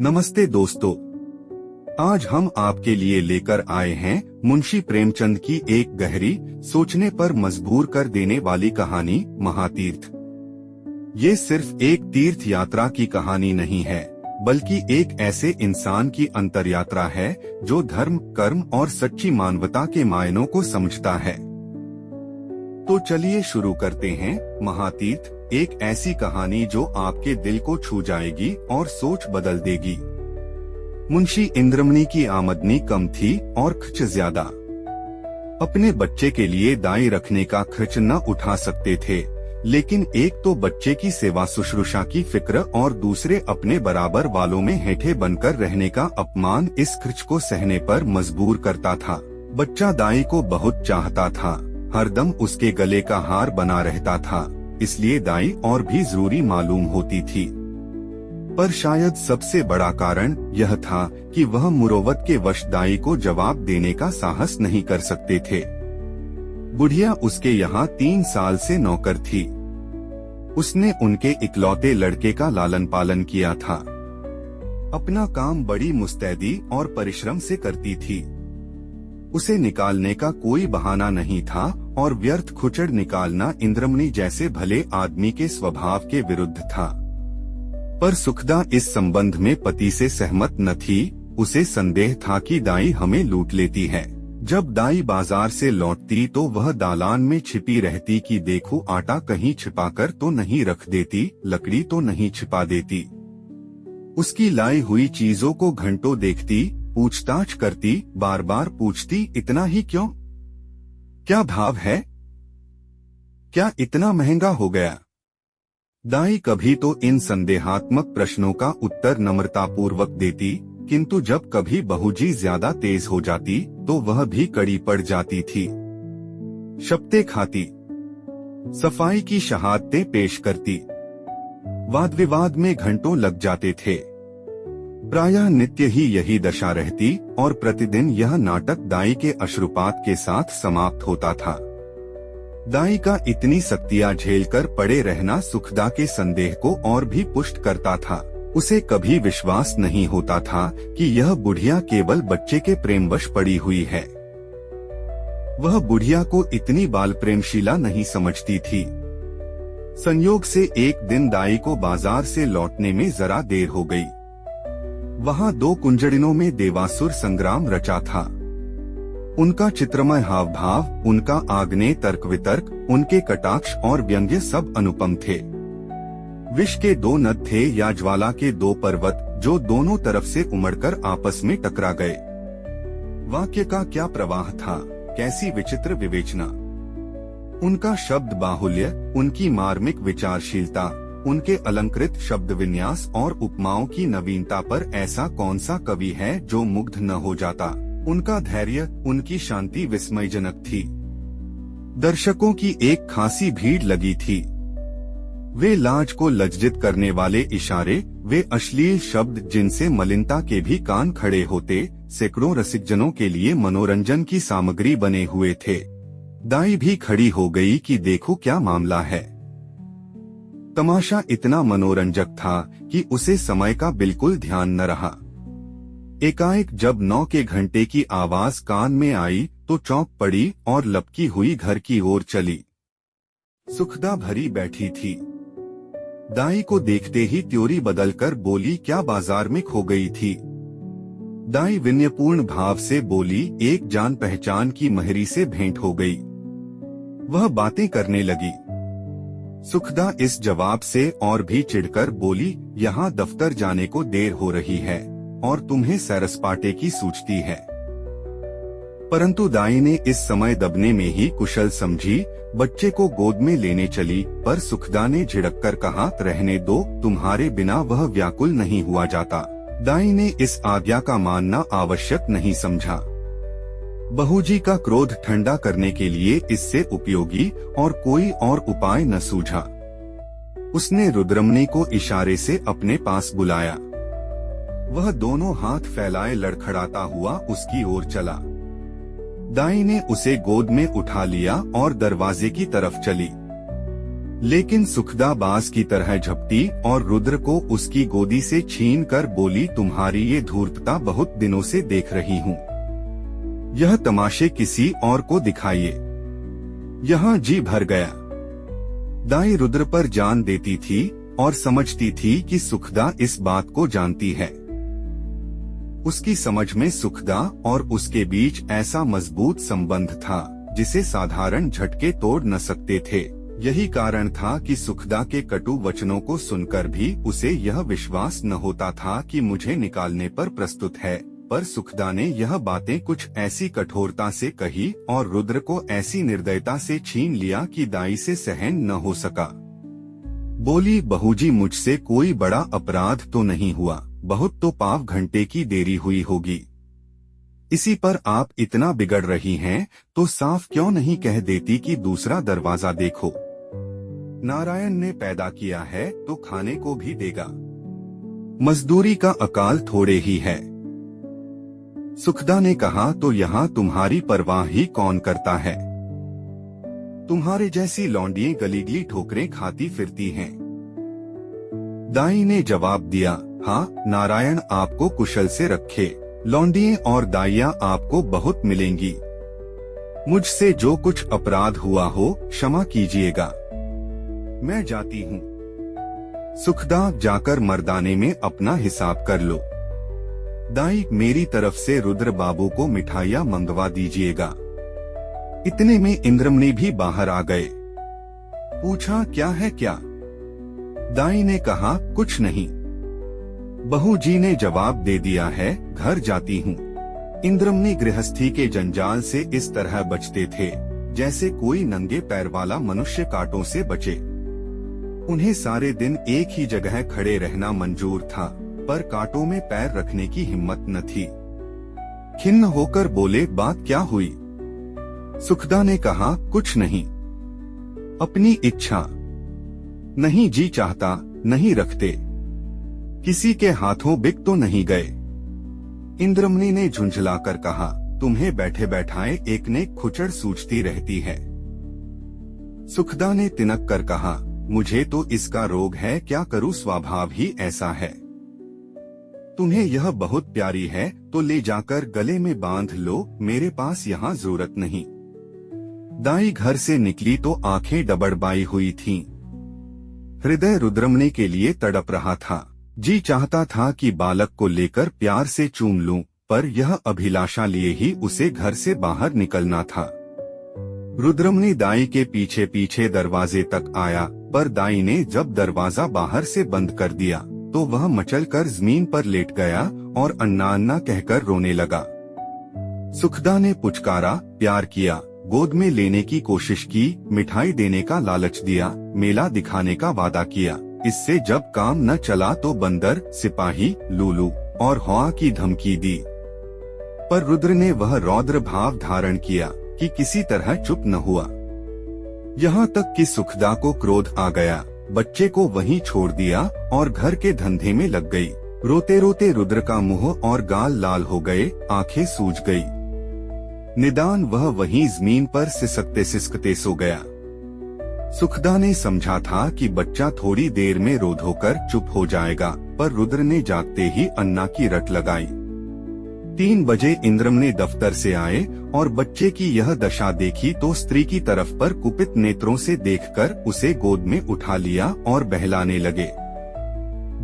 नमस्ते दोस्तों, आज हम आपके लिए लेकर आए हैं मुंशी प्रेमचंद की एक गहरी, सोचने पर मजबूर कर देने वाली कहानी महातीर्थ। ये सिर्फ एक तीर्थ यात्रा की कहानी नहीं है, बल्कि एक ऐसे इंसान की अंतर्यात्रा है जो धर्म, कर्म और सच्ची मानवता के मायनों को समझता है। तो चलिए शुरू करते हैं। महातीर्थ एक ऐसी कहानी जो आपके दिल को छू जाएगी और सोच बदल देगी। मुंशी इंद्रमणि की आमदनी कम थी और खर्च ज्यादा। अपने बच्चे के लिए दाई रखने का खर्च न उठा सकते थे, लेकिन एक तो बच्चे की सेवा शुश्रूषा की फिक्र और दूसरे अपने बराबर वालों में हेठे बनकर रहने का अपमान इस खर्च को सहने पर मजबूर करता था। बच्चा दाई को बहुत चाहता था, हरदम उसके गले का हार बना रहता था, इसलिए दाई और भी जरूरी मालूम होती थी। पर शायद सबसे बड़ा कारण यह था कि वह मुरोवत के वश दाई को जवाब देने का साहस नहीं कर सकते थे। बुढ़िया उसके यहाँ 3 साल से नौकर थी। उसने उनके इकलौते लड़के का लालन पालन किया था। अपना काम बड़ी मुस्तैदी और परिश्रम से करती थी। उसे निकालने का कोई बहाना नहीं था और व्यर्थ खुचड़ निकालना इंद्रमणि जैसे भले आदमी के स्वभाव के विरुद्ध था। पर सुखदा इस संबंध में पति से सहमत न थी। उसे संदेह था कि दाई हमें लूट लेती है। जब दाई बाजार से लौटती तो वह दालान में छिपी रहती कि देखूं आटा कहीं छिपाकर तो नहीं रख देती, लकड़ी तो नहीं छिपा देती। उसकी लाई हुई चीजों को घंटों देखती, पूछताछ करती, बार बार पूछती, इतना ही क्यों? क्या भाव है? क्या इतना महंगा हो गया? दाई कभी तो इन संदेहात्मक प्रश्नों का उत्तर नम्रतापूर्वक देती, किंतु जब कभी बहूजी ज्यादा तेज हो जाती तो वह भी कड़ी पड़ जाती थी। शपथे खाती, सफाई की शहादतें पेश करती। वाद विवाद में घंटों लग जाते थे। प्रायः नित्य ही यही दशा रहती और प्रतिदिन यह नाटक दाई के अश्रुपात के साथ समाप्त होता था। दाई का इतनी सख्तियां झेलकर पड़े रहना सुखदा के संदेह को और भी पुष्ट करता था। उसे कभी विश्वास नहीं होता था कि यह बुढ़िया केवल बच्चे के प्रेमवश पड़ी हुई है। वह बुढ़िया को इतनी बाल प्रेमशीला नहीं समझती थी। संयोग से एक दिन दाई को बाजार से लौटने में जरा देर हो गई। वहाँ 2 कुंजड़िनों में देवासुर संग्राम रचा था। उनका चित्रमय हाव भाव, उनका आग्नेय तर्क वितर्क, उनके कटाक्ष और व्यंग्य सब अनुपम थे। विष के 2 नद थे या ज्वाला के 2 पर्वत, जो दोनों तरफ से उमड़कर आपस में टकरा गए। वाक्य का क्या प्रवाह था, कैसी विचित्र विवेचना! उनका शब्द बाहुल्य, उनकी मार्मिक विचारशीलता, उनके अलंकृत शब्द विन्यास और उपमाओं की नवीनता पर ऐसा कौन सा कवि है जो मुग्ध न हो जाता। उनका धैर्य, उनकी शांति विस्मयजनक थी। दर्शकों की एक खासी भीड़ लगी थी। वे लाज को लज्जित करने वाले इशारे, वे अश्लील शब्द जिनसे मलिनता के भी कान खड़े होते, सैकड़ों रसिकजनों के लिए मनोरंजन की सामग्री बने हुए थे। दाई भी खड़ी हो गई कि देखो क्या मामला है। तमाशा इतना मनोरंजक था कि उसे समय का बिल्कुल ध्यान न रहा। एकाएक जब 9 के घंटे की आवाज कान में आई तो चौंक पड़ी और लपकी हुई घर की ओर चली। सुखदा भरी बैठी थी। दाई को देखते ही त्योरी बदलकर बोली, क्या बाजार में खो गई थी? दाई विनयपूर्ण भाव से बोली, एक जान पहचान की महरी से भेंट हो गई। वह बातें करने लगी। सुखदा इस जवाब से और भी चिढ़कर बोली, यहाँ दफ्तर जाने को देर हो रही है और तुम्हें सैरसपाटे की सूझती है। परंतु दाई ने इस समय दबने में ही कुशल समझी, बच्चे को गोद में लेने चली। पर सुखदा ने झिड़ककर कहा, रहने दो, तुम्हारे बिना वह व्याकुल नहीं हुआ जाता। दाई ने इस आज्ञा का मानना आवश्यक नहीं समझा। बहूजी का क्रोध ठंडा करने के लिए इससे उपयोगी और कोई और उपाय न सूझा। उसने रुद्रमणि को इशारे से अपने पास बुलाया। वह दोनों हाथ फैलाए लड़खड़ाता हुआ उसकी ओर चला। दाई ने उसे गोद में उठा लिया और दरवाजे की तरफ चली। लेकिन सुखदा बाज की तरह झपटी और रुद्र को उसकी गोदी से छीन कर बोली, तुम्हारी ये धूर्तता बहुत दिनों से देख रही हूँ। यह तमाशे किसी और को दिखाइए। यहाँ जी भर गया। दाई रुद्र पर जान देती थी और समझती थी कि सुखदा इस बात को जानती है। उसकी समझ में सुखदा और उसके बीच ऐसा मजबूत संबंध था जिसे साधारण झटके तोड़ न सकते थे। यही कारण था कि सुखदा के कटु वचनों को सुनकर भी उसे यह विश्वास न होता था कि मुझे निकालने पर प्रस्तुत है। पर सुखदा ने यह बातें कुछ ऐसी कठोरता से कही और रुद्र को ऐसी निर्दयता से छीन लिया कि दाई से सहन न हो सका। बोली, बहूजी मुझसे कोई बड़ा अपराध तो नहीं हुआ, बहुत तो पाव घंटे की देरी हुई होगी। इसी पर आप इतना बिगड़ रही हैं तो साफ क्यों नहीं कह देती कि दूसरा दरवाजा देखो। नारायण ने पैदा किया है तो खाने को भी देगा। मजदूरी का अकाल थोड़े ही है। सुखदा ने कहा, तो यहाँ तुम्हारी परवाह ही कौन करता है। तुम्हारे जैसी लौंडियां गलीगली ठोकरें खाती फिरती हैं। दाई ने जवाब दिया, हाँ, नारायण आपको कुशल से रखे। लौंडियां और दाइयां आपको बहुत मिलेंगी। मुझसे जो कुछ अपराध हुआ हो क्षमा कीजिएगा। मैं जाती हूँ। सुखदा, जाकर मर्दाने में अपना हिसाब कर लो। दाई, मेरी तरफ से रुद्र बाबू को मिठाइयाँ मंगवा दीजिएगा। इतने में इंद्रमणि भी बाहर आ गए। पूछा, क्या है क्या? दाई ने कहा, कुछ नहीं। बहू जी ने जवाब दे दिया है, घर जाती हूँ। इंद्रमणि गृहस्थी के जंजाल से इस तरह बचते थे जैसे कोई नंगे पैर वाला मनुष्य कांटों से बचे। उन्हें सारे दिन एक ही जगह खड़े रहना मंजूर था, पर कांटों में पैर रखने की हिम्मत न थी। खिन्न होकर बोले, बात क्या हुई? सुखदा ने कहा, कुछ नहीं। अपनी इच्छा। नहीं जी चाहता, नहीं रखते। किसी के हाथों बिक तो नहीं गए। इंद्रमणि ने झुंझलाकर कहा, तुम्हें बैठे बैठाए एक ने खुचड़ सूझती रहती है। सुखदा ने तिनक कर कहा, मुझे तो इसका रोग है, क्या करूं, स्वभाव ही ऐसा है। तुम्हें यह बहुत प्यारी है तो ले जाकर गले में बांध लो, मेरे पास यहाँ जरूरत नहीं। दाई घर से निकली तो आंखें डबडबाई हुई थीं। हृदय रुद्रमणि के लिए तड़प रहा था। जी चाहता था कि बालक को लेकर प्यार से चूम लूं, पर यह अभिलाषा लिए ही उसे घर से बाहर निकलना था। रुद्रमणि दाई के पीछे पीछे दरवाजे तक आया, पर दाई ने जब दरवाजा बाहर से बंद कर दिया तो वह मचलकर जमीन पर लेट गया और अन्ना अन्ना कहकर रोने लगा। सुखदा ने पुचकारा, प्यार किया, गोद में लेने की कोशिश की, मिठाई देने का लालच दिया, मेला दिखाने का वादा किया। इससे जब काम न चला तो बंदर, सिपाही, लूलू और हवा की धमकी दी। पर रुद्र ने वह रौद्र भाव धारण किया कि किसी तरह चुप न हुआ। यहाँ तक कि सुखदा को क्रोध आ गया, बच्चे को वहीं छोड़ दिया और घर के धंधे में लग गई। रोते रोते रुद्र का मुंह और गाल लाल हो गए, आंखें सूज गई। निदान वह वहीं जमीन पर सिसकते सिसकते सो गया। सुखदा ने समझा था कि बच्चा थोड़ी देर में रो धोकर चुप हो जाएगा, पर रुद्र ने जागते ही अन्ना की रट लगाई। 3 बजे इंद्रमणि दफ्तर से आए और बच्चे की यह दशा देखी तो स्त्री की तरफ पर कुपित नेत्रों से देखकर उसे गोद में उठा लिया और बहलाने लगे।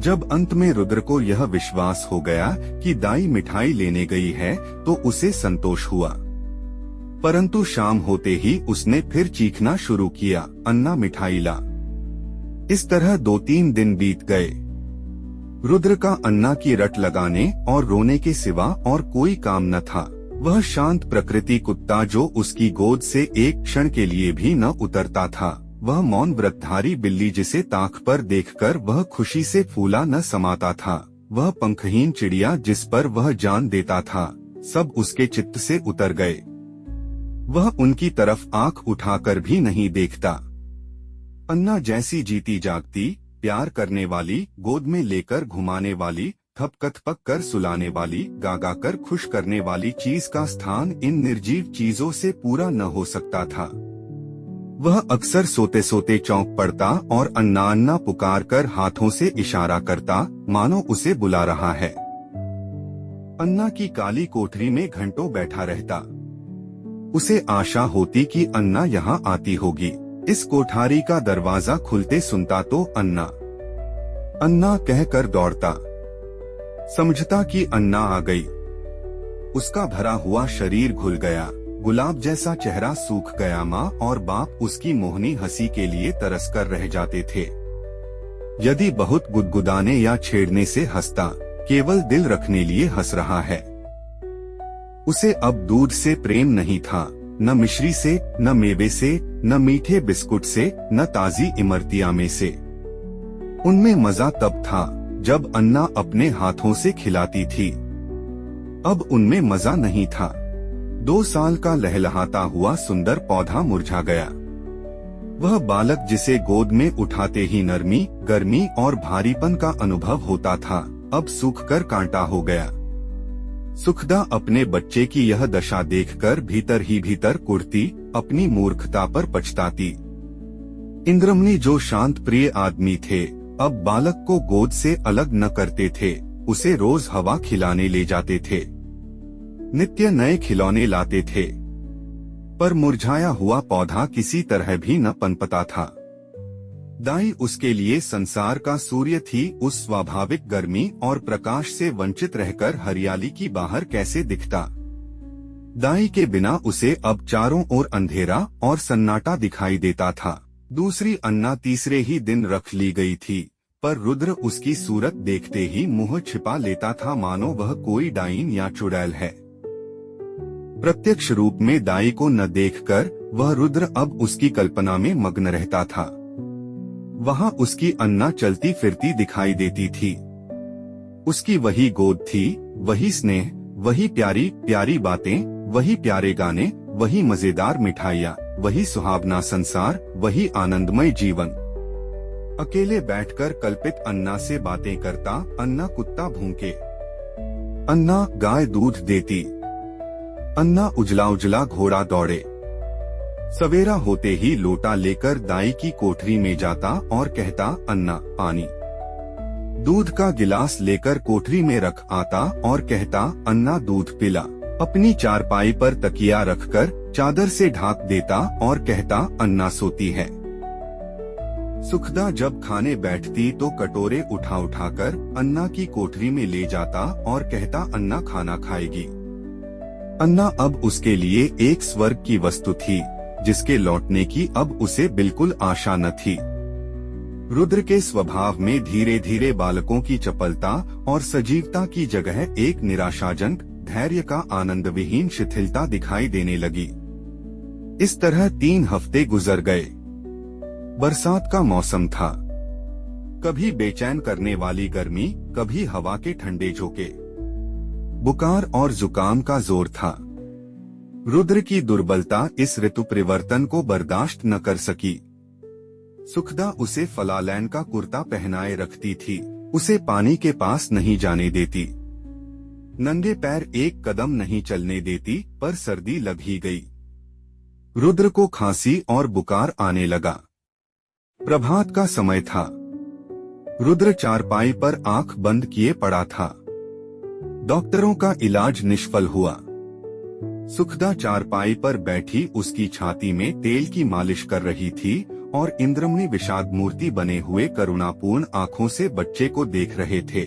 जब अंत में रुद्र को यह विश्वास हो गया कि दाई मिठाई लेने गई है तो उसे संतोष हुआ। परंतु शाम होते ही उसने फिर चीखना शुरू किया, अन्ना मिठाई ला। इस तरह 2-3 दिन बीत गए। रुद्र का अन्ना की रट लगाने और रोने के सिवा और कोई काम न था। वह शांत प्रकृति कुत्ता जो उसकी गोद से एक क्षण के लिए भी न उतरता था, वह मौन व्रतधारी बिल्ली जिसे ताक पर देखकर वह खुशी से फूला न समाता था, वह पंखहीन चिड़िया जिस पर वह जान देता था, सब उसके चित्त से उतर गए। वह उनकी तरफ आंख उठाकर भी नहीं देखता। अन्ना जैसी जीती जागती, प्यार करने वाली, गोद में लेकर घुमाने वाली, थपक कर सुलाने वाली, गागा कर खुश करने वाली चीज का स्थान इन निर्जीव चीजों से पूरा न हो सकता था। वह अक्सर सोते सोते चौंक पड़ता और अन्ना अन्ना पुकार कर हाथों से इशारा करता, मानो उसे बुला रहा है। अन्ना की काली कोठरी में घंटों बैठा रहता। उसे आशा होती कि अन्ना यहाँ आती होगी। इस कोठारी का दरवाजा खुलते सुनता तो अन्ना अन्ना कहकर दौड़ता। समझता कि अन्ना आ गई। उसका भरा हुआ शरीर घुल गया, गुलाब जैसा चेहरा सूख गया। माँ और बाप उसकी मोहनी हंसी के लिए तरस कर रह जाते थे। यदि बहुत गुदगुदाने या छेड़ने से हंसता, केवल दिल रखने लिए हंस रहा है। उसे अब दूध से प्रेम नहीं था, न मिश्री से, न मेवे से, न मीठे बिस्कुट से, न ताजी इमरतिया में से। उनमें मजा तब था जब अन्ना अपने हाथों से खिलाती थी। अब उनमें मजा नहीं था। 2 साल का लहलहाता हुआ सुंदर पौधा मुरझा गया। वह बालक जिसे गोद में उठाते ही नरमी, गर्मी और भारीपन का अनुभव होता था, अब सूखकर कांटा हो गया। सुखदा अपने बच्चे की यह दशा देखकर भीतर ही भीतर कुढ़ती, अपनी मूर्खता पर पछताती। इंद्रमणि जो शांत प्रिय आदमी थे, अब बालक को गोद से अलग न करते थे। उसे रोज हवा खिलाने ले जाते थे, नित्य नए खिलौने लाते थे, पर मुरझाया हुआ पौधा किसी तरह भी न पनपता था। दाई उसके लिए संसार का सूर्य थी। उस स्वाभाविक गर्मी और प्रकाश से वंचित रहकर हरियाली की बाहर कैसे दिखता। दाई के बिना उसे अब चारों ओर अंधेरा और सन्नाटा दिखाई देता था। दूसरी अन्ना तीसरे ही दिन रख ली गई थी, पर रुद्र उसकी सूरत देखते ही मुंह छिपा लेता था, मानो वह कोई डाइन या चुड़ैल है। प्रत्यक्ष रूप में दाई को न देखकर वह रुद्र अब उसकी कल्पना में मग्न रहता था। वहाँ उसकी अन्ना चलती फिरती दिखाई देती थी। उसकी वही गोद थी, वही स्नेह, वही प्यारी प्यारी बातें, वही प्यारे गाने, वही मजेदार मिठाइयाँ, वही सुहावना संसार, वही आनंदमय जीवन। अकेले बैठकर कल्पित अन्ना से बातें करता। अन्ना कुत्ता भूखे, अन्ना गाय दूध देती, अन्ना उजला उजला घोड़ा दौड़े। सवेरा होते ही लोटा लेकर दाई की कोठरी में जाता और कहता, अन्ना पानी। दूध का गिलास लेकर कोठरी में रख आता और कहता, अन्ना दूध पिला। अपनी चारपाई पर तकिया रखकर चादर से ढाक देता और कहता, अन्ना सोती है। सुखदा जब खाने बैठती तो कटोरे उठा उठाकर अन्ना की कोठरी में ले जाता और कहता, अन्ना खाना खाएगी। अन्ना अब उसके लिए एक स्वर्ग की वस्तु थी, जिसके लौटने की अब उसे बिल्कुल आशा न थी। रुद्र के स्वभाव में धीरे धीरे बालकों की चपलता और सजीवता की जगह एक निराशाजनक धैर्य का आनंद विहीन शिथिलता दिखाई देने लगी। इस तरह 3 हफ्ते गुजर गए। बरसात का मौसम था। कभी बेचैन करने वाली गर्मी, कभी हवा के ठंडे झोंके। बुखार और जुकाम का जोर था। रुद्र की दुर्बलता इस ऋतु परिवर्तन को बर्दाश्त न कर सकी। सुखदा उसे फलालैन का कुर्ता पहनाए रखती थी, उसे पानी के पास नहीं जाने देती, नंगे पैर एक कदम नहीं चलने देती। पर सर्दी लग ही गई। रुद्र को खांसी और बुखार आने लगा। प्रभात का समय था। रुद्र चारपाई पर आंख बंद किए पड़ा था। डॉक्टरों का इलाज निष्फल हुआ। सुखदा चारपाई पर बैठी उसकी छाती में तेल की मालिश कर रही थी और इंद्रमणि विषाद मूर्ति बने हुए करुणापूर्ण आंखों से बच्चे को देख रहे थे।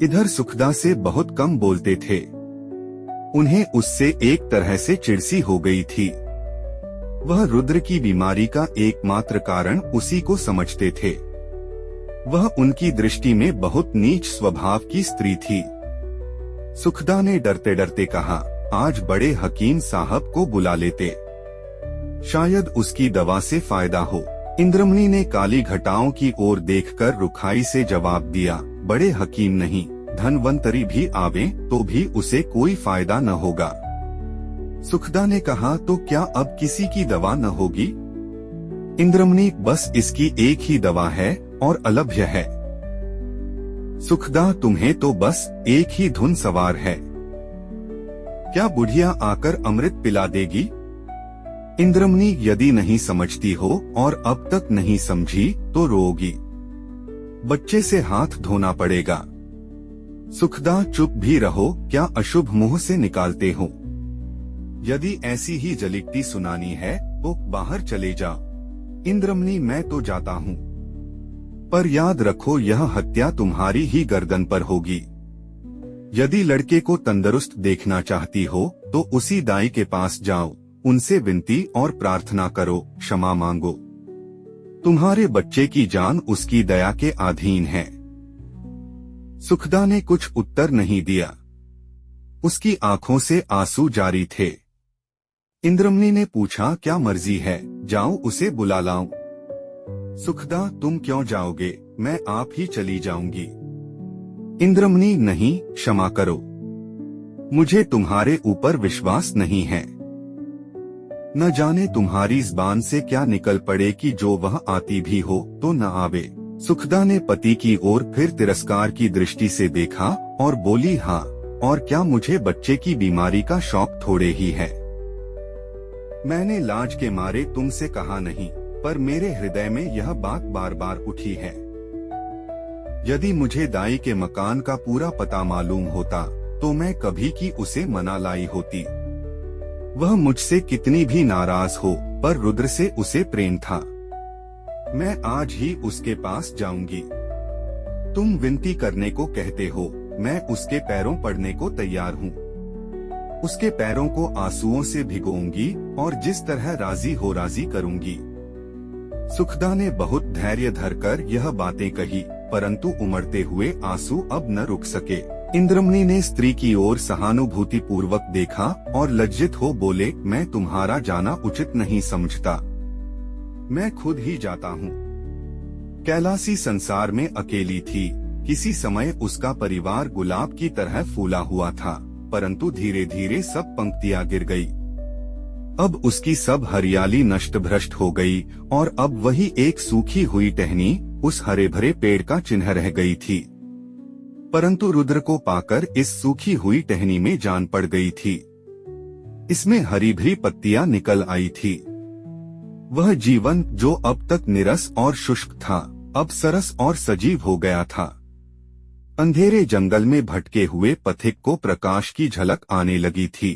इधर सुखदा से बहुत कम बोलते थे। उन्हें उससे एक तरह से चिढ़ हो गई थी। वह रुद्र की बीमारी का एकमात्र कारण उसी को समझते थे। वह उनकी दृष्टि में बहुत नीच स्वभाव की स्त्री थी। सुखदा ने डरते डरते कहा, आज बड़े हकीम साहब को बुला लेते, शायद उसकी दवा से फायदा हो। इंद्रमणि ने काली घटाओं की ओर देखकर रुखाई से जवाब दिया, बड़े हकीम नहीं, धनवंतरी भी आवे तो भी उसे कोई फायदा न होगा। सुखदा ने कहा, तो क्या अब किसी की दवा न होगी? इंद्रमणि, बस इसकी एक ही दवा है और अलभ्य है। सुखदा, तुम्हें तो बस एक ही धुन सवार है। क्या बुढ़िया आकर अमृत पिला देगी? इंद्रमणि यदि नहीं समझती हो और अब तक नहीं समझी तो रोगी। बच्चे से हाथ धोना पड़ेगा। सुखदा चुप भी रहो, क्या अशुभ मुंह से निकालते हो? यदि ऐसी ही जलिकती सुनानी है तो बाहर चले जाओ। इंद्रमणि मैं तो जाता हूँ, पर याद रखो यह हत्या तुम्हारी ही गर्दन पर होगी। यदि लड़के को तंदुरुस्त देखना चाहती हो तो उसी दाई के पास जाओ, उनसे विनती और प्रार्थना करो, क्षमा मांगो। तुम्हारे बच्चे की जान उसकी दया के अधीन है। सुखदा ने कुछ उत्तर नहीं दिया। उसकी आंखों से आंसू जारी थे। इंद्रमणि ने पूछा, क्या मर्जी है, जाऊं उसे बुला लाऊं? सुखदा तुम क्यों जाओगे, मैं आप ही चली जाऊंगी। इंद्रमणि नहीं, क्षमा करो, मुझे तुम्हारे ऊपर विश्वास नहीं है। न जाने तुम्हारी ज़बान से क्या निकल पड़े कि जो वह आती भी हो तो न आवे। सुखदा ने पति की ओर फिर तिरस्कार की दृष्टि से देखा और बोली, हाँ, और क्या मुझे बच्चे की बीमारी का शौक थोड़े ही है? मैंने लाज के मारे तुमसे कहा नहीं, पर मेरे हृदय में यह बात बार बार उठी है। यदि मुझे दाई के मकान का पूरा पता मालूम होता तो मैं कभी की उसे मना लाई होती। वह मुझसे कितनी भी नाराज हो, पर रुद्र से उसे प्रेम था। मैं आज ही उसके पास जाऊंगी। तुम विनती करने को कहते हो, मैं उसके पैरों पड़ने को तैयार हूँ। उसके पैरों को आंसुओं से भिगोऊंगी और जिस तरह राजी हो राजी करूंगी। सुखदा ने बहुत धैर्य धरकर यह बातें कही, परंतु उमड़ते हुए आंसू अब न रुक सके। इंद्रमणि ने स्त्री की ओर सहानुभूति पूर्वक देखा और लज्जित हो बोले, मैं तुम्हारा जाना उचित नहीं समझता, मैं खुद ही जाता हूँ। कैलासी संसार में अकेली थी। किसी समय उसका परिवार गुलाब की तरह फूला हुआ था, परंतु धीरे धीरे सब पंक्तियां गिर गई। अब उसकी सब हरियाली नष्ट भ्रष्ट हो गई और अब वही एक सूखी हुई टहनी उस हरे भरे पेड़ का चिन्ह रह गई थी। परंतु रुद्र को पाकर इस सूखी हुई टहनी में जान पड़ गई थी। इसमें हरी भरी पत्तियां निकल आई थी। वह जीवन जो अब तक निरस और शुष्क था, अब सरस और सजीव हो गया था। अंधेरे जंगल में भटके हुए पथिक को प्रकाश की झलक आने लगी थी।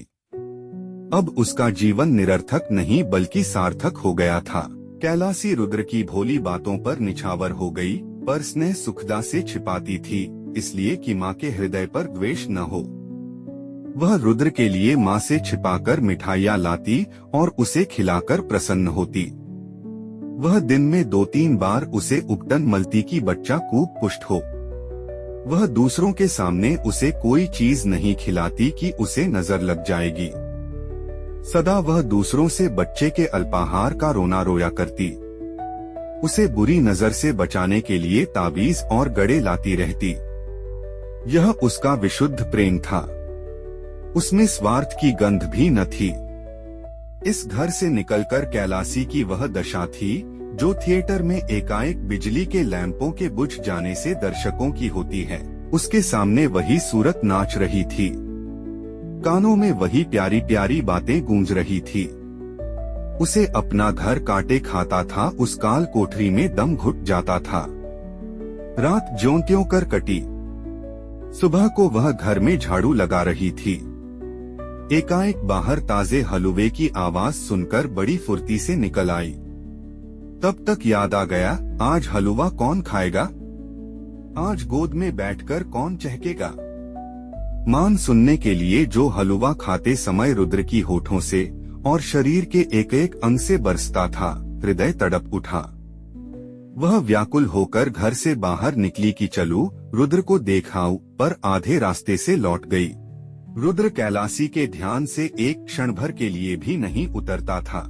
अब उसका जीवन निरर्थक नहीं बल्कि सार्थक हो गया था। कैलासी रुद्र की भोली बातों पर निछावर हो गई, पर स्नेह सुखदा से छिपाती थी, इसलिए कि माँ के हृदय पर द्वेष न हो। वह रुद्र के लिए माँ से छिपाकर मिठाइयाँ लाती और उसे खिलाकर प्रसन्न होती। वह दिन में 2-3 बार उसे उपटन मलती कि बच्चा कूप पुष्ट हो। वह दूसरों के सामने उसे कोई चीज नहीं खिलाती कि उसे नजर लग जाएगी। सदा वह दूसरों से बच्चे के अल्पाहार का रोना रोया करती। उसे बुरी नजर से बचाने के लिए ताबीज और गड़े लाती रहती। यह उसका विशुद्ध प्रेम था। उसमें स्वार्थ की गंध भी न थी। इस घर से निकलकर कैलासी की वह दशा थी जो थिएटर में एकाएक बिजली के लैंपों के बुझ जाने से दर्शकों की होती है। उसके सामने वही सूरत नाच रही थी। कानों में वही प्यारी प्यारी बातें गूंज रही थी। उसे अपना घर काटे खाता था, उस काल कोठरी में दम घुट जाता था। रात ज्यों-त्यों कर कटी। सुबह को वह घर में झाड़ू लगा रही थी। एकाएक बाहर ताजे हलवे की आवाज सुनकर बड़ी फुर्ती से निकल आई। तब तक याद आ गया, आज हलवा कौन खाएगा? आज गोद में बैठकर कौन चहकेगा? मान सुनने के लिए जो हलवा खाते समय रुद्र की होठों से और शरीर के एक एक अंग से बरसता था, हृदय तड़प उठा। वह व्याकुल होकर घर से बाहर निकली कि चलूं, रुद्र को देखाऊं, पर आधे रास्ते से लौट गई। रुद्र कैलासी के ध्यान से एक क्षण भर के लिए भी नहीं उतरता था।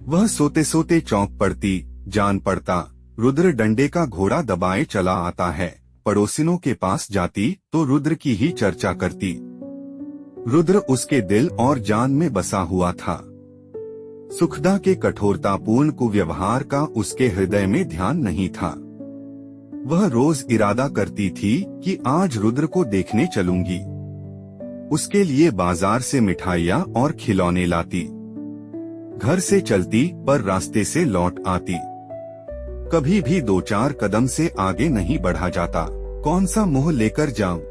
वह सोते सोते चौंक पड़ती, जान पड़ता रुद्र डंडे का घोड़ा दबाए चला आता है। पड़ोसिनों के पास जाती तो रुद्र की ही चर्चा करती। रुद्र उसके दिल और जान में बसा हुआ था। सुखदा के कठोरतापूर्ण कुव्यवहार का उसके हृदय में ध्यान नहीं था। वह रोज इरादा करती थी कि आज रुद्र को देखने चलूंगी। उसके लिए बाजार से मिठाइयाँ और खिलौने लाती। घर से चलती पर रास्ते से लौट आती। कभी भी 2-4 कदम से आगे नहीं बढ़ा जाता। कौन सा मुंह लेकर जाऊं?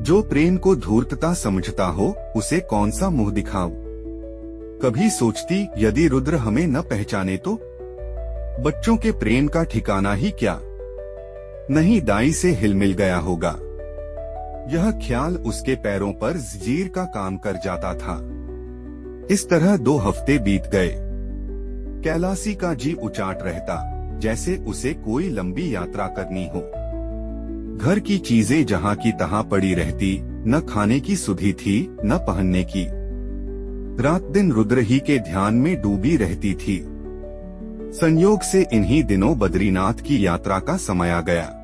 जो प्रेम को धूर्तता समझता हो उसे कौन सा मुंह दिखाऊं? कभी सोचती यदि रुद्र हमें न पहचाने तो? बच्चों के प्रेम का ठिकाना ही क्या? नहीं दाई से हिलमिल गया होगा। यह ख्याल उसके पैरों पर जंजीर का काम कर जाता था। इस तरह 2 हफ्ते बीत गए। कैलासी का जी उचाट रहता, जैसे उसे कोई लंबी यात्रा करनी हो। घर की चीजें जहां की तहां पड़ी रहती, न खाने की सुधि थी न पहनने की। रात दिन रुद्र ही के ध्यान में डूबी रहती थी। संयोग से इन्हीं दिनों बद्रीनाथ की यात्रा का समय आ गया।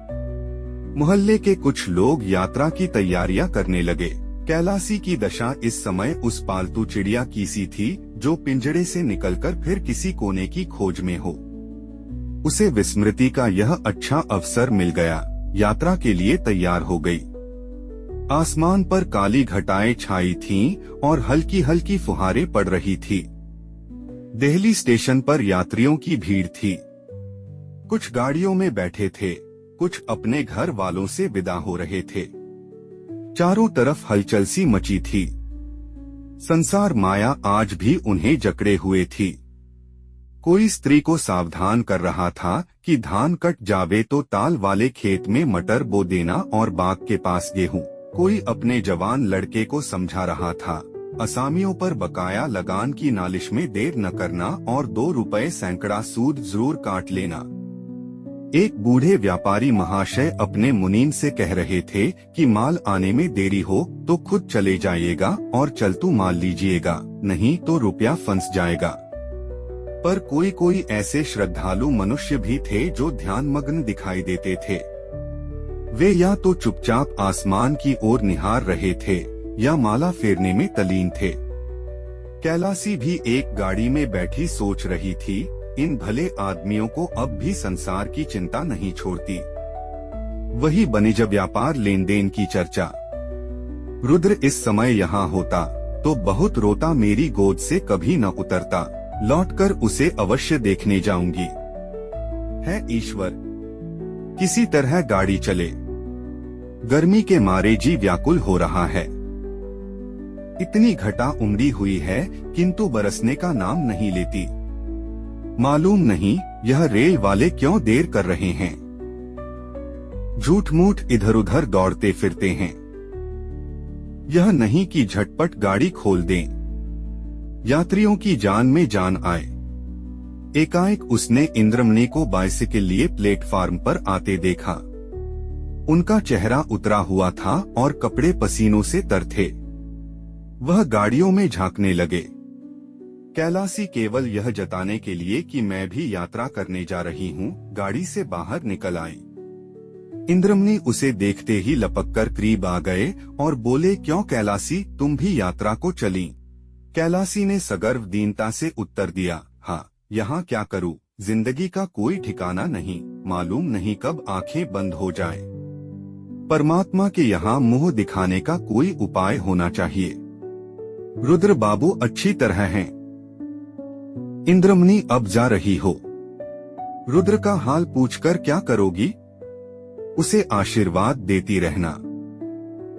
मोहल्ले के कुछ लोग यात्रा की तैयारियां करने लगे। कैलासी की दशा इस समय उस पालतू चिड़िया की सी थी जो पिंजड़े से निकलकर फिर किसी कोने की खोज में हो। उसे विस्मृति का यह अच्छा अवसर मिल गया। यात्रा के लिए तैयार हो गई। आसमान पर काली घटाएं छाई थीं और हल्की हल्की फुहारें पड़ रही थी। दिल्ली स्टेशन पर यात्रियों की भीड़ थी। कुछ गाड़ियों में बैठे थे, कुछ अपने घर वालों से विदा हो रहे थे। चारों तरफ हलचल सी मची थी। संसार माया आज भी उन्हें जकड़े हुए थी। कोई स्त्री को सावधान कर रहा था कि धान कट जावे तो ताल वाले खेत में मटर बो देना और बाग के पास गेहूं। कोई अपने जवान लड़के को समझा रहा था, असामियों पर बकाया लगान की नालिश में देर न करना और 2 रुपए सैकड़ा सूद जरूर काट लेना। एक बूढ़े व्यापारी महाशय अपने मुनीम से कह रहे थे कि माल आने में देरी हो तो खुद चले जाइएगा और चलतू माल लीजिएगा, नहीं तो रुपया फंस जाएगा। पर कोई कोई ऐसे श्रद्धालु मनुष्य भी थे जो ध्यानमग्न दिखाई देते थे। वे या तो चुपचाप आसमान की ओर निहार रहे थे या माला फेरने में तल्लीन थे। कैलासी भी एक गाड़ी में बैठी सोच रही थी, इन भले आदमियों को अब भी संसार की चिंता नहीं छोड़ती। वही वाणिज्य व्यापार लेन देन की चर्चा। रुद्र इस समय यहाँ होता तो बहुत रोता, मेरी गोद से कभी न उतरता। लौटकर उसे अवश्य देखने जाऊंगी। है ईश्वर, किसी तरह गाड़ी चले। गर्मी के मारे जी व्याकुल हो रहा है। इतनी घटा उमड़ी हुई है किंतु बरसने का नाम नहीं लेती। मालूम नहीं यह रेल वाले क्यों देर कर रहे हैं। झूठ मूठ इधर उधर दौड़ते फिरते हैं। यह नहीं कि झटपट गाड़ी खोल दें, यात्रियों की जान में जान आए। एकाएक उसने इंद्रमणि को बाइसिकल लिए प्लेटफार्म पर आते देखा। उनका चेहरा उतरा हुआ था और कपड़े पसीनों से तर थे। वह गाड़ियों में झांकने लगे। कैलासी केवल यह जताने के लिए कि मैं भी यात्रा करने जा रही हूँ, गाड़ी से बाहर निकल आई। इंद्रमणि उसे देखते ही लपककर करीब आ गए और बोले, क्यों कैलासी, तुम भी यात्रा को चली? कैलासी ने सगर्व दीनता से उत्तर दिया, हाँ, यहाँ क्या करूँ, जिंदगी का कोई ठिकाना नहीं, मालूम नहीं कब आंखें बंद हो जाए। परमात्मा के यहाँ मुंह दिखाने का कोई उपाय होना चाहिए। रुद्र बाबू अच्छी तरह हैं। इंद्रमणि अब जा रही हो? रुद्र का हाल पूछकर क्या करोगी? उसे आशीर्वाद देती रहना।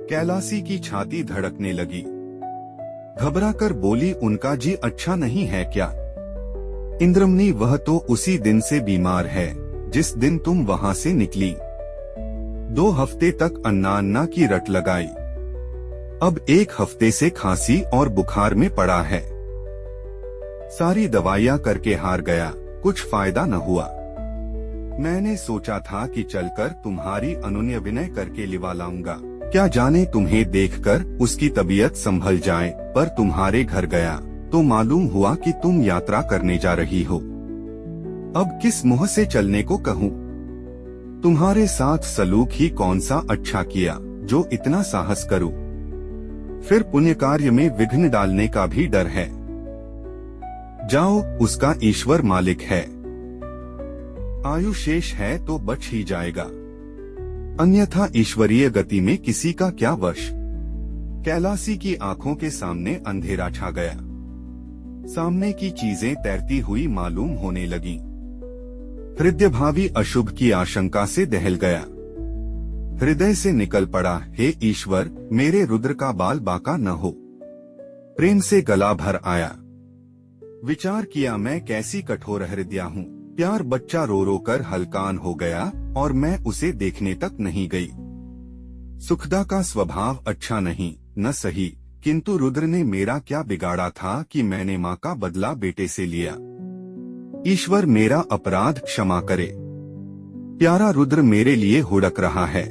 कैलासी की छाती धड़कने लगी। घबराकर बोली, उनका जी अच्छा नहीं है क्या? इंद्रमणि, वह तो उसी दिन से बीमार है जिस दिन तुम वहां से निकली। 2 हफ्ते तक अन्ना की रट लगाई। अब 1 हफ्ते से खांसी और बुखार में पड़ा है। सारी दवाइयां करके हार गया, कुछ फायदा न हुआ। मैंने सोचा था कि चलकर तुम्हारी अनुनय विनय करके लिवा लाऊंगा, क्या जाने तुम्हें देखकर उसकी तबीयत संभल जाए, पर तुम्हारे घर गया तो मालूम हुआ कि तुम यात्रा करने जा रही हो। अब किस मुंह से चलने को कहूँ? तुम्हारे साथ सलूक ही कौन सा अच्छा किया जो इतना साहस करूँ। फिर पुण्य कार्य में विघ्न डालने का भी डर है। जाओ, उसका ईश्वर मालिक है। आयु शेष है तो बच ही जाएगा, अन्यथा ईश्वरीय गति में किसी का क्या वश। कैलासी की आंखों के सामने अंधेरा छा गया। सामने की चीजें तैरती हुई मालूम होने लगी। हृदय भावी अशुभ की आशंका से दहल गया। हृदय से निकल पड़ा, हे ईश्वर, मेरे रुद्र का बाल बांका न हो। प्रेम से गला भर आया। विचार किया, मैं कैसी कठोर हृदया हूँ। प्यार बच्चा रो रो कर हलकान हो गया और मैं उसे देखने तक नहीं गई। सुखदा का स्वभाव अच्छा नहीं, न सही, किंतु रुद्र ने मेरा क्या बिगाड़ा था कि मैंने माँ का बदला बेटे से लिया। ईश्वर मेरा अपराध क्षमा करे। प्यारा रुद्र मेरे लिए हुड़क रहा है।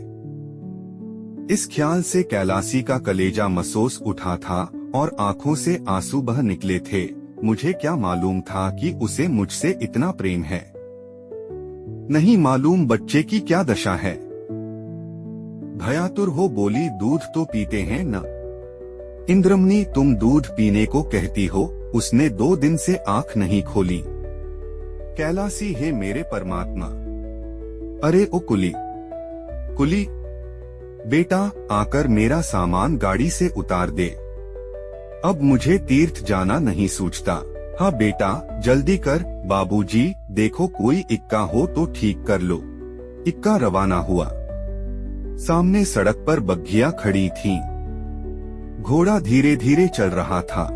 इस ख्याल से कैलासी का कलेजा मसोस उठा था और आंखों से आंसू बह निकले थे। मुझे क्या मालूम था कि उसे मुझसे इतना प्रेम है। नहीं मालूम बच्चे की क्या दशा है। भयातुर हो बोली, दूध तो पीते हैं न। इंद्रमणि, तुम दूध पीने को कहती हो, उसने 2 दिन से आंख नहीं खोली। कैलासी, है मेरे परमात्मा। अरे ओ कुली, कुली बेटा, आकर मेरा सामान गाड़ी से उतार दे। अब मुझे तीर्थ जाना नहीं सूझता। हाँ बेटा, जल्दी कर। बाबूजी, देखो कोई इक्का हो तो ठीक कर लो। इक्का रवाना हुआ। सामने सड़क पर बग्घियां खड़ी थीं। घोड़ा धीरे धीरे चल रहा था।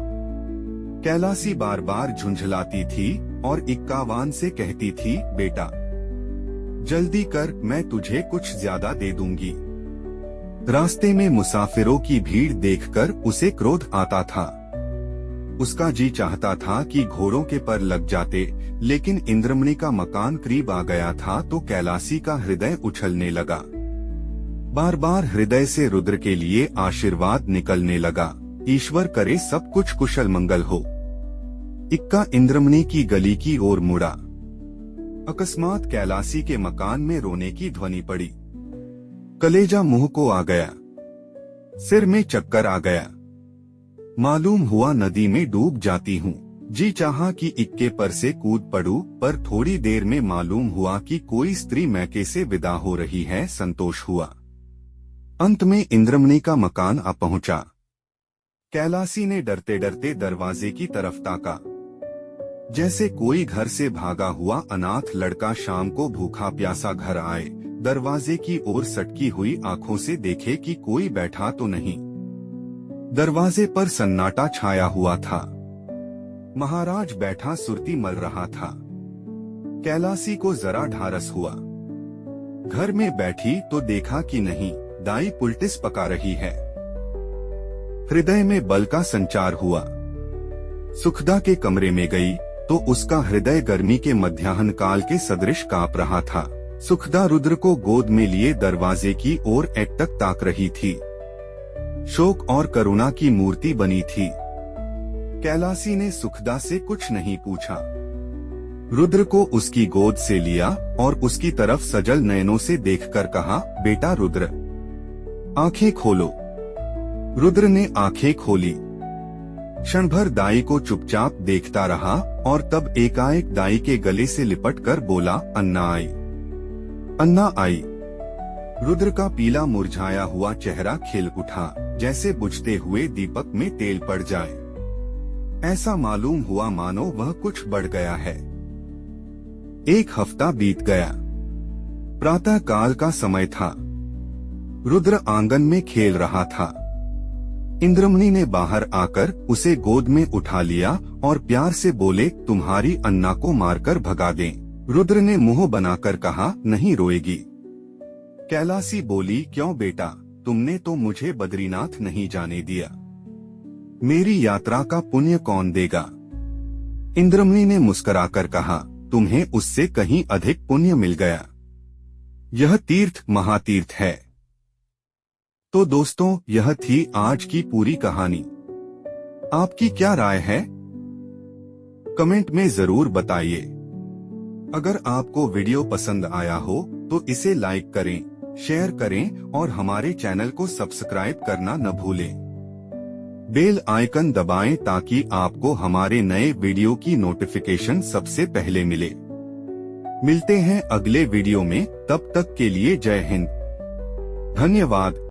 कैलासी बार बार झुंझलाती थी और इक्का वान से कहती थी, बेटा जल्दी कर, मैं तुझे कुछ ज्यादा दे दूंगी। रास्ते में मुसाफिरों की भीड़ देखकर उसे क्रोध आता था। उसका जी चाहता था कि घोड़ों के पर लग जाते, लेकिन इंद्रमणि का मकान करीब आ गया था तो कैलासी का हृदय उछलने लगा। बार बार हृदय से रुद्र के लिए आशीर्वाद निकलने लगा। ईश्वर करे सब कुछ कुशल मंगल हो। इक्का इंद्रमणि की गली की ओर मुड़ा। अकस्मात कैलासी के मकान में रोने की ध्वनि पड़ी। कलेजा मुंह को आ गया। सिर में चक्कर आ गया। मालूम हुआ नदी में डूब जाती हूँ। जी चाहा कि इक्के पर से कूद पड़ूं, पर थोड़ी देर में मालूम हुआ कि कोई स्त्री मैके से विदा हो रही है। संतोष हुआ। अंत में इंद्रमणि का मकान आ पहुंचा। कैलासी ने डरते डरते दरवाजे की तरफ ताका। जैसे कोई घर से भागा हुआ अनाथ लड़का शाम को भूखा प्यासा घर आए, दरवाजे की ओर सटकी हुई आंखों से देखे कि कोई बैठा तो नहीं। दरवाजे पर सन्नाटा छाया हुआ था। महाराज बैठा सुरती मल रहा था। कैलासी को जरा ढारस हुआ। घर में बैठी तो देखा कि नहीं, दाई पुलटिस पका रही है। हृदय में बल का संचार हुआ। सुखदा के कमरे में गई तो उसका हृदय गर्मी के मध्याह्न काल के सदृश कांप रहा था। सुखदा रुद्र को गोद में लिए दरवाजे की ओर एकटक ताक रही थी। शोक और करुणा की मूर्ति बनी थी। कैलासी ने सुखदा से कुछ नहीं पूछा। रुद्र को उसकी गोद से लिया और उसकी तरफ सजल नयनों से देखकर कहा, बेटा रुद्र, आंखें खोलो। रुद्र ने आंखें खोली। क्षण भर दाई को चुपचाप देखता रहा और तब एकाएक दाई के गले से लिपट कर बोला, अन्ना आई, अन्ना आई। रुद्र का पीला मुरझाया हुआ चेहरा खिल उठा, जैसे बुझते हुए दीपक में तेल पड़ जाए। ऐसा मालूम हुआ मानो वह कुछ बढ़ गया है। 1 हफ्ता बीत गया। प्रातः काल का समय था। रुद्र आंगन में खेल रहा था। इंद्रमणि ने बाहर आकर उसे गोद में उठा लिया और प्यार से बोले, तुम्हारी अन्ना को मारकर भगा दें। रुद्र ने मुंह बनाकर कहा, नहीं रोएगी। कैलासी बोली, क्यों बेटा, तुमने तो मुझे बद्रीनाथ नहीं जाने दिया। मेरी यात्रा का पुण्य कौन देगा? इंद्रमणि ने मुस्कुराकर कहा, तुम्हें उससे कहीं अधिक पुण्य मिल गया। यह तीर्थ महातीर्थ है। तो दोस्तों, यह थी आज की पूरी कहानी। आपकी क्या राय है? कमेंट में जरूर बताइए। अगर आपको वीडियो पसंद आया हो तो इसे लाइक करें, शेयर करें और हमारे चैनल को सब्सक्राइब करना न भूलें। बेल आइकन दबाएं ताकि आपको हमारे नए वीडियो की नोटिफिकेशन सबसे पहले मिले। मिलते हैं अगले वीडियो में, तब तक के लिए जय हिंद। धन्यवाद।